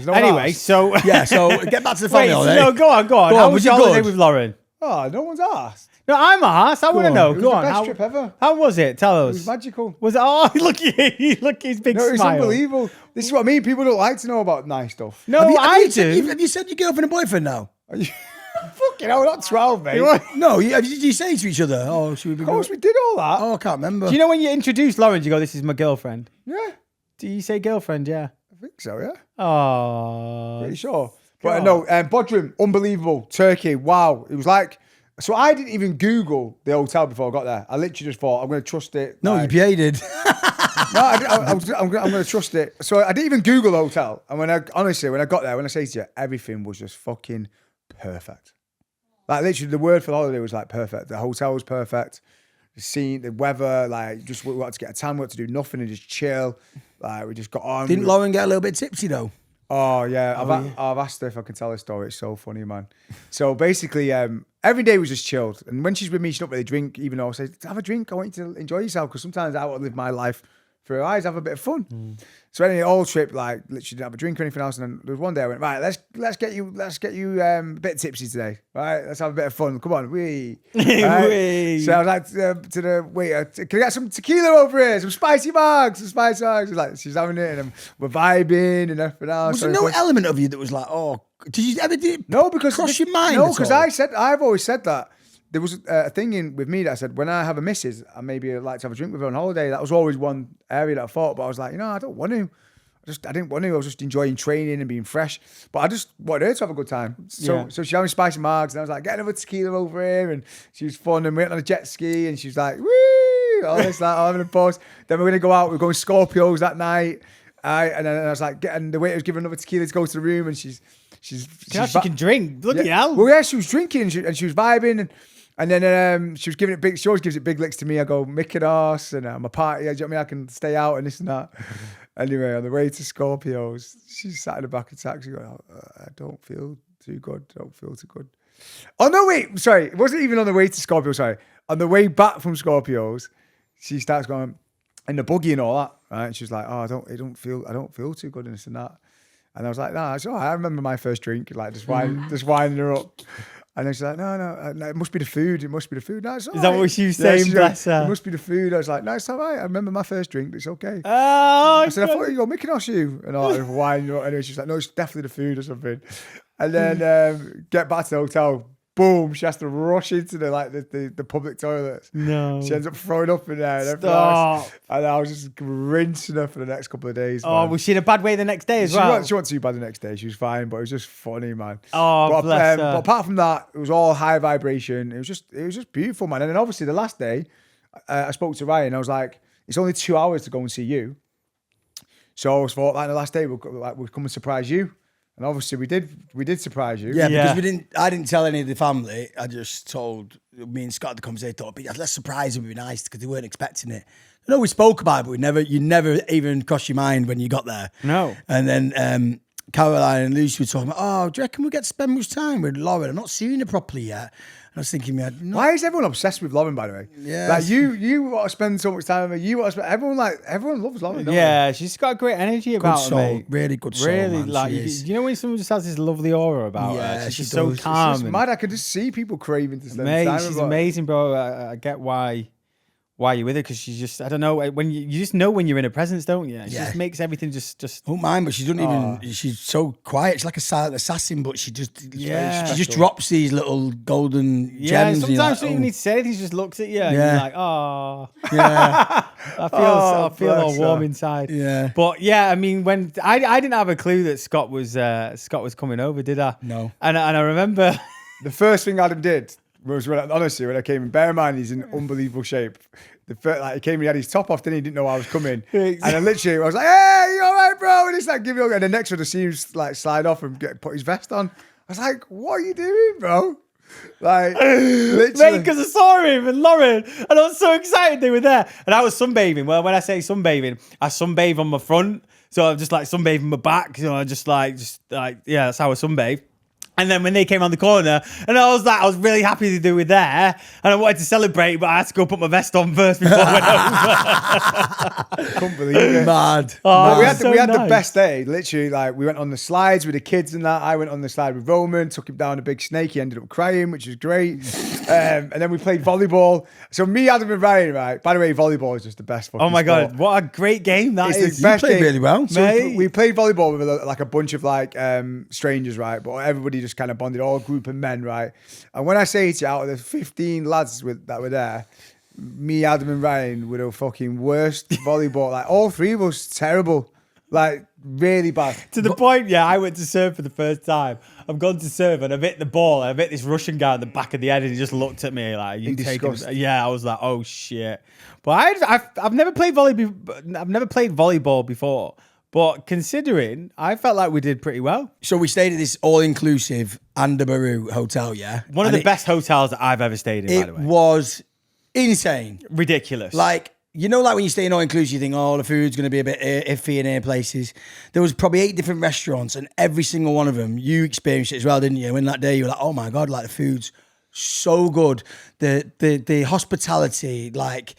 Speaker 1: No one
Speaker 2: Anyway,
Speaker 1: asked.
Speaker 2: so
Speaker 3: Yeah. So get back to the family
Speaker 2: wait,
Speaker 3: holiday.
Speaker 2: no, go on.
Speaker 3: Go
Speaker 2: How
Speaker 3: on,
Speaker 2: was
Speaker 3: was
Speaker 2: your
Speaker 3: it
Speaker 2: holiday
Speaker 3: good?
Speaker 2: with Lauren?
Speaker 1: Oh, no one's asked.
Speaker 2: No, I'm asked. I want to
Speaker 1: on.
Speaker 2: know.
Speaker 1: It was
Speaker 2: Go
Speaker 1: the
Speaker 2: on.
Speaker 1: best
Speaker 2: How,
Speaker 1: trip ever.
Speaker 2: how was it? Tell us.
Speaker 1: It was magical.
Speaker 2: Was it? Oh, look at you. Look at his big
Speaker 1: No, it was
Speaker 2: smile.
Speaker 1: unbelievable. This is what I mean. People don't like to know about nice stuff.
Speaker 2: No,
Speaker 3: Have you,
Speaker 2: I do.
Speaker 3: Have you said your girlfriend and boyfriend now?
Speaker 1: Fucking hell, we're not 12, mate.
Speaker 3: No. Did you say to each other? Oh, should we be?
Speaker 1: Of course, we did all that.
Speaker 3: Oh, I can't remember.
Speaker 2: Do you know when you introduce Lauren, you go, "This is my girlfriend."
Speaker 1: Yeah,
Speaker 2: Do you say girlfriend? Yeah.
Speaker 1: I think so, yeah.
Speaker 2: Oh.
Speaker 1: Pretty sure. But no, Bodrum, unbelievable. Turkey, wow. It was like, so I didn't even Google the hotel before I got there. I literally just thought, I'm going to trust it.
Speaker 3: No,
Speaker 1: like,
Speaker 3: you did.
Speaker 1: No, I'm going to trust it. So I didn't even Google the hotel. And when I got there, when I say to you, everything was just fucking perfect. Like literally the word for the holiday was like perfect. The hotel was perfect. The scene, the weather, like just we wanted to get a tan, we wanted to do nothing and just chill. Like we just got on.
Speaker 3: Didn't Lauren get a little bit tipsy though?
Speaker 1: Oh yeah, I've asked her if I can tell this story. It's so funny, man. So basically, every day was just chilled. And when she's with me, she don't really drink, even though I say, have a drink. I want you to enjoy yourself because sometimes I want to live my life through her eyes, have a bit of fun. So anyway, all trip, like literally didn't have a drink or anything else. And then there was one day I went, right, let's get you a bit tipsy today, right? Let's have a bit of fun. Come on, Right?
Speaker 2: Wee.
Speaker 1: So I was like to the waiter, can I get some tequila over here, some spicy margs, She's like, she's having it, and we're vibing and everything else.
Speaker 3: Was there no element of you that was like, oh, did you ever
Speaker 1: No, because
Speaker 3: cross your mind?
Speaker 1: No,
Speaker 3: at
Speaker 1: because
Speaker 3: all?
Speaker 1: I've always said that. There was a thing with me that I said, when I have a missus, I maybe like to have a drink with her on holiday. That was always one area that I thought, but I was like, I don't want to. I didn't want to. I was just enjoying training and being fresh. But I just wanted her to have a good time. So she having spicy margs, and I was like, get another tequila over here. And she was fun, and we went on a jet ski, and she was like, woo, all this, that, having a pause. Then we're going to go out. We're going Scorpios that night. And then I was like, and the waiter was giving another tequila to go to the room, and she
Speaker 2: can drink. Bloody hell.
Speaker 1: Well, yeah, she was drinking and she was vibing, and then she was giving it big. She always gives it big licks to me. I go Mykonos and I'm a party. Do you know what I mean? I can stay out and this and that. Anyway, on the way to Scorpios, she sat in the back of the taxi going, I don't feel too good. Don't feel too good. Oh no, wait, sorry. It wasn't even on the way to Scorpios. Sorry, on the way back from Scorpios, she starts going in the buggy and all that. Right, and she's like, I don't feel too good and this and that. And I was like, nah, it's all right. I remember my first drink, like just winding her up. And then she's like, no, it must be the food. It must be the food. No, it's all
Speaker 2: Is that
Speaker 1: right.
Speaker 2: what she was saying?
Speaker 1: she's
Speaker 2: Bless
Speaker 1: like,
Speaker 2: her.
Speaker 1: It must be the food. I was like, no, it's all right. I remember my first drink. It's okay.
Speaker 2: Oh,
Speaker 1: I said, I thought you were Mykonos, you. And I was wine. Anyway, she's like, no, it's definitely the food or something. And then get back to the hotel. Boom, she has to rush into the public toilets.
Speaker 2: No.
Speaker 1: She ends up throwing up in there and everything
Speaker 2: Stop.
Speaker 1: else. And I was just rinsing her for the next couple of days.
Speaker 2: Oh,
Speaker 1: man.
Speaker 2: was she in a bad way the next day as well?
Speaker 1: She wasn't too bad the next day. She was fine, but it was just funny, man.
Speaker 2: Oh,
Speaker 1: but,
Speaker 2: bless her.
Speaker 1: But apart from that, it was all high vibration. It was just beautiful, man. And then obviously the last day, I spoke to Ryan. I was like, it's only 2 hours to go and see you. So I thought, like the last day, we'll come and surprise you. And obviously we did surprise you.
Speaker 3: Yeah,
Speaker 2: Yeah.
Speaker 3: because I didn't tell any of the family. I just told me and Scott had the conversation. Thought, let's surprise them. It'd be nice because they weren't expecting it. I know we spoke about it, but you never even crossed your mind when you got there.
Speaker 2: No.
Speaker 3: And then Caroline and Lucy were talking about, oh, do you reckon we get to spend much time with Lauren? I'm not seeing her properly yet. And I was thinking,
Speaker 1: Why is everyone obsessed with Lauren, by the way?
Speaker 3: Yeah.
Speaker 1: Like you want to spend so much time with her. You want to spend, everyone loves Lauren, don't
Speaker 2: Yeah, she's got great energy about
Speaker 3: good
Speaker 2: her,
Speaker 3: soul,
Speaker 2: mate.
Speaker 3: really good soul,
Speaker 2: Really,
Speaker 3: man,
Speaker 2: like
Speaker 3: she is.
Speaker 2: you know when someone just has this lovely aura about
Speaker 3: Yeah,
Speaker 2: her. She's
Speaker 3: she
Speaker 2: just so
Speaker 3: does. It's
Speaker 2: calm.
Speaker 1: It's
Speaker 2: and-
Speaker 1: mad. I could just see people craving to spend
Speaker 2: Mate,
Speaker 1: time
Speaker 2: she's
Speaker 1: with her.
Speaker 2: amazing, bro. I get why you're with her because she's just, I don't know, when you just know when you're in her presence, don't you? She
Speaker 3: Yeah.
Speaker 2: just makes everything just.
Speaker 3: I don't mind, but she doesn't even. She's so quiet. She's like a silent assassin, but she just
Speaker 2: Yeah.
Speaker 3: she just drops these little golden
Speaker 2: Yeah,
Speaker 3: gems. and you're
Speaker 2: sometimes
Speaker 3: like,
Speaker 2: she don't even need to say anything. She just looks at you and
Speaker 3: Yeah.
Speaker 2: you're like, oh.
Speaker 3: yeah,
Speaker 2: I feel all
Speaker 1: bless
Speaker 2: warm
Speaker 1: her.
Speaker 2: inside.
Speaker 3: Yeah.
Speaker 2: But yeah, I mean, when I didn't have a clue that Scott was coming over, did I?
Speaker 3: No.
Speaker 2: And I remember.
Speaker 1: The first thing Adam did was when I came in. Bear in mind, he's in unbelievable shape. He came and he had his top off, he didn't know I was coming. And then literally, I was like, hey, you all right, bro? And it's like, give you. And the next one, I see him like slide off and put his vest on. I was like, what are you doing, bro? Like,
Speaker 2: Mate,
Speaker 1: literally.
Speaker 2: because I saw him and Lauren, and I was so excited they were there. And I was sunbathing. Well, when I say sunbathing, I sunbathe on my front. So I'm just like sunbathing my back. You know, just like, yeah, that's how I sunbathe. And then when they came on the corner, and I was really happy that they were there, and I wanted to celebrate, but I had to go put my vest on first before I went over.
Speaker 1: Couldn't believe it.
Speaker 3: Mad.
Speaker 2: Oh,
Speaker 1: But we
Speaker 2: it
Speaker 1: had,
Speaker 2: was so
Speaker 1: we had the
Speaker 2: nice.
Speaker 1: best day. Literally, like we went on the slides with the kids and that. I went on the slide with Roman, took him down a big snake. He ended up crying, which was great. And then we played volleyball. So me, Adam, and Ryan, right? By the way, volleyball is just the best fucking
Speaker 2: Oh my
Speaker 1: sport.
Speaker 2: God, what a great game that
Speaker 1: It's
Speaker 2: is.
Speaker 1: the best
Speaker 3: played
Speaker 1: game.
Speaker 3: really well.
Speaker 1: So
Speaker 2: Mate.
Speaker 1: we played volleyball with like a bunch of like strangers, right? But everybody just kind of bonded, all group of men, right? And when I say to you, out of the 15 lads that were there, me, Adam, and Ryan were the fucking worst volleyball. Like all three of us, terrible. Like really bad.
Speaker 2: To the point, yeah, I went to serve for the first time. I've gone to serve and I've hit the ball. I've hit this Russian guy on the back of the head and he just looked at me like, "You
Speaker 1: In
Speaker 2: taking?"
Speaker 1: disgust.
Speaker 2: Yeah, I was like, "Oh shit!" But I've never played I've never played volleyball before. But considering, I felt like we did pretty well.
Speaker 3: So we stayed at this all-inclusive Anderburu hotel, yeah?
Speaker 2: One of
Speaker 3: And
Speaker 2: the best hotels that I've ever stayed in, by the
Speaker 3: It
Speaker 2: way.
Speaker 3: was insane.
Speaker 2: Ridiculous.
Speaker 3: Like, you know, like when you stay in all-inclusive, you think, oh, the food's going to be a bit iffy in air places. There was probably 8 different restaurants, and every single one of them, you experienced it as well, didn't you? When that day you were like, oh my God, like the food's so good. The hospitality, like...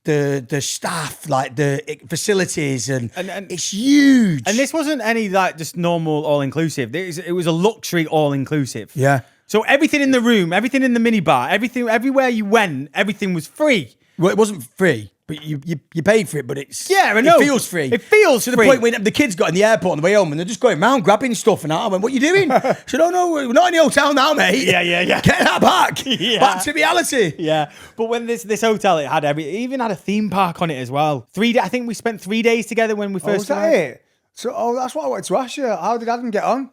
Speaker 3: The staff, like the facilities, and it's huge.
Speaker 2: And this wasn't any like just normal all inclusive. It was a luxury all inclusive.
Speaker 3: Yeah.
Speaker 2: So everything in the room, everything in the minibar, everything everywhere you went, everything was free.
Speaker 3: Well, it wasn't free, but you paid for it. But it's
Speaker 2: Yeah, I know.
Speaker 3: It feels free.
Speaker 2: It feels
Speaker 3: to the
Speaker 2: free.
Speaker 3: point when the kids got in the airport on the way home and they're just going around grabbing stuff and that. I went, "What are you doing?" I said, "Oh no, we're not in the hotel now, mate."
Speaker 2: Yeah.
Speaker 3: Get that back.
Speaker 2: Yeah.
Speaker 3: Back to reality.
Speaker 2: Yeah, but when this hotel, it even had a theme park on it as well. 3 days. I think we spent 3 days together when we
Speaker 1: Oh,
Speaker 2: first
Speaker 1: was that
Speaker 2: arrived.
Speaker 1: it? So, that's what I wanted to ask you. How did Adam get on?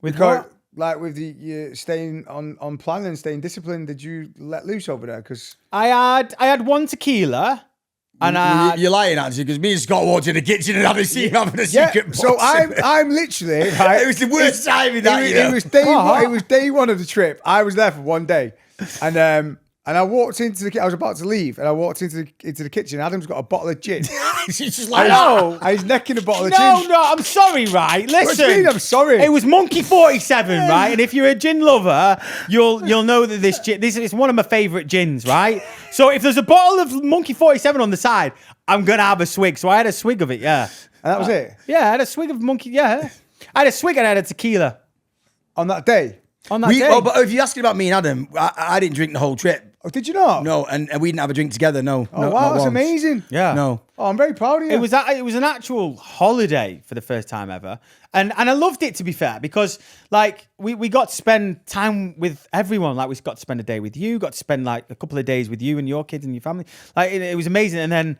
Speaker 2: With
Speaker 1: Because,
Speaker 2: what?
Speaker 1: like with the staying on plan and staying disciplined, did you let loose over there? Because
Speaker 2: I had one tequila, and
Speaker 3: You're lying actually, because me and Scott walked in the kitchen and had a see him having a
Speaker 1: yeah,
Speaker 3: secret.
Speaker 1: so
Speaker 3: box.
Speaker 1: I'm literally right.
Speaker 3: It was the worst time in that
Speaker 1: It
Speaker 3: year.
Speaker 1: was day
Speaker 2: Oh.
Speaker 1: one. It was day one of the trip. I was there for one day, and I walked into the. I was about to leave, and I walked into the kitchen. Adam's got a bottle of gin.
Speaker 3: It's just like
Speaker 2: know.
Speaker 1: And he's necking a bottle of
Speaker 2: No,
Speaker 1: gin.
Speaker 2: no, I'm sorry, right?
Speaker 1: What do you
Speaker 2: Listen,
Speaker 1: mean? I'm sorry.
Speaker 2: It was Monkey 47, right? And if you're a gin lover, you'll know that this is one of my favourite gins, right? So if there's a bottle of Monkey 47 on the side, I'm gonna have a swig. So I had a swig of it, yeah.
Speaker 1: And that was it
Speaker 2: Yeah, I had a swig of Monkey, yeah. I had a swig and I had a tequila
Speaker 1: on that day.
Speaker 2: on that day.
Speaker 3: Well, but if you're asking about me and Adam, I didn't drink the whole trip.
Speaker 1: Oh, did you not?
Speaker 3: No, and we didn't have a drink together. No.
Speaker 1: Oh wow, that's amazing.
Speaker 2: yeah.
Speaker 3: No.
Speaker 1: Oh, I'm very proud of you.
Speaker 2: It was an actual holiday for the first time ever. And I loved it, to be fair, because like we got to spend time with everyone. Like we got to spend a day with you, got to spend like a couple of days with you and your kids and your family. Like it was amazing. And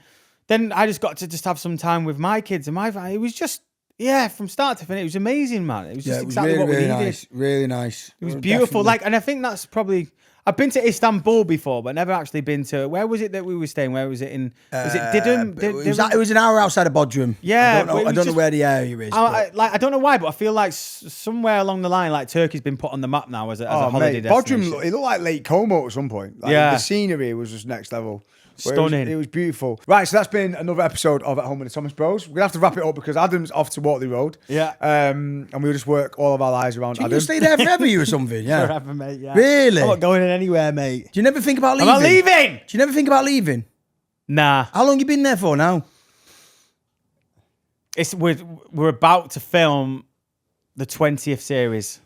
Speaker 2: then I just got to just have some time with my kids and my family. It was just, yeah, from start to finish, it was amazing, man. It was just exactly
Speaker 3: really,
Speaker 2: what we
Speaker 3: really
Speaker 2: needed.
Speaker 3: nice. Really nice.
Speaker 2: It was beautiful. Like, and I think that's probably. I've been to Istanbul before, but never actually been to. Where was it that we were staying? Where was it in? Was it Didim?
Speaker 3: It was an hour outside of Bodrum.
Speaker 2: Yeah,
Speaker 3: I
Speaker 2: but it was
Speaker 3: don't know
Speaker 2: just-
Speaker 3: where the area is. but-
Speaker 2: I don't know why, but I feel like somewhere along the line, like Turkey's been put on the map now as a holiday destination.
Speaker 1: Bodrum, it looked like Lake Como at some point. Like,
Speaker 2: Yeah.
Speaker 1: the scenery was just next level. But
Speaker 2: Stunning.
Speaker 1: It was beautiful. Right, so that's been another episode of At Home with the Thomas Bros. We're gonna have to wrap it up because Adam's off to Waterley Road.
Speaker 2: Yeah.
Speaker 1: And we'll just work all of our lives around
Speaker 3: You
Speaker 1: Adam.
Speaker 3: stay there forever, you or something? Yeah.
Speaker 2: Forever, mate. Yeah.
Speaker 3: Really?
Speaker 2: I'm not going anywhere, mate.
Speaker 3: Do you never think about
Speaker 2: I'm
Speaker 3: leaving?
Speaker 2: not leaving.
Speaker 3: Do you never think about leaving?
Speaker 2: Nah.
Speaker 3: How long you been there for now?
Speaker 2: We're about to film the 20th series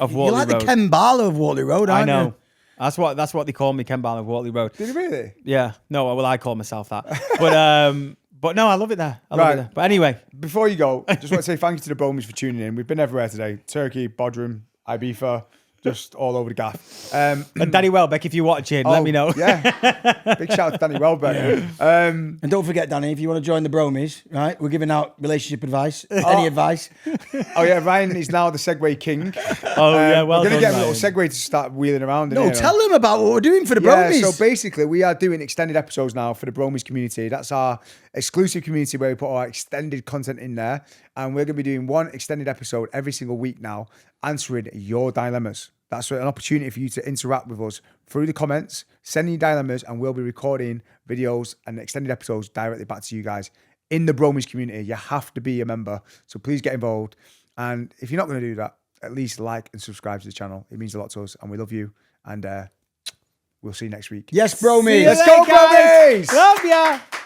Speaker 2: of
Speaker 3: You're
Speaker 2: Waterley
Speaker 3: like
Speaker 2: Road.
Speaker 3: the Ken Barlow of Waterley Road,
Speaker 2: I
Speaker 3: aren't
Speaker 2: know.
Speaker 3: you?
Speaker 2: That's what they call me, Ken Barlow of Waterley Road.
Speaker 1: Did he really?
Speaker 2: Yeah. No, well, I call myself that. But no, I love it there. I love
Speaker 1: Right.
Speaker 2: it there. But anyway,
Speaker 1: Before you go, just want to say thank you to the Bromies for tuning in. We've been everywhere today. Turkey, Bodrum, Ibiza, just all over the gaff.
Speaker 2: and Danny Welbeck, if you're watching, let me know.
Speaker 1: Yeah. Big shout out to Danny Welbeck.
Speaker 3: And don't forget, Danny, if you want to join the Bromies, right? We're giving out relationship advice. Any advice?
Speaker 1: Oh yeah, Ryan is now the Segway king.
Speaker 2: Oh, yeah, well
Speaker 1: we're gonna
Speaker 2: done,
Speaker 1: get a little
Speaker 2: Ryan.
Speaker 1: Segway to start wheeling around.
Speaker 3: No, tell them about what we're doing for the
Speaker 1: Yeah,
Speaker 3: Bromies.
Speaker 1: so basically we are doing extended episodes now for the Bromies community. That's our exclusive community where we put our extended content in there. And we're going to be doing one extended episode every single week now, answering your dilemmas. That's an opportunity for you to interact with us through the comments, send your dilemmas, and we'll be recording videos and extended episodes directly back to you guys in the Bromies community. You have to be a member, so please get involved. And if you're not going to do that, at least like and subscribe to the channel. It means a lot to us, and we love you. And we'll see you next week.
Speaker 3: Yes, Bromies.
Speaker 1: Let's go, Bromies!
Speaker 2: Love ya.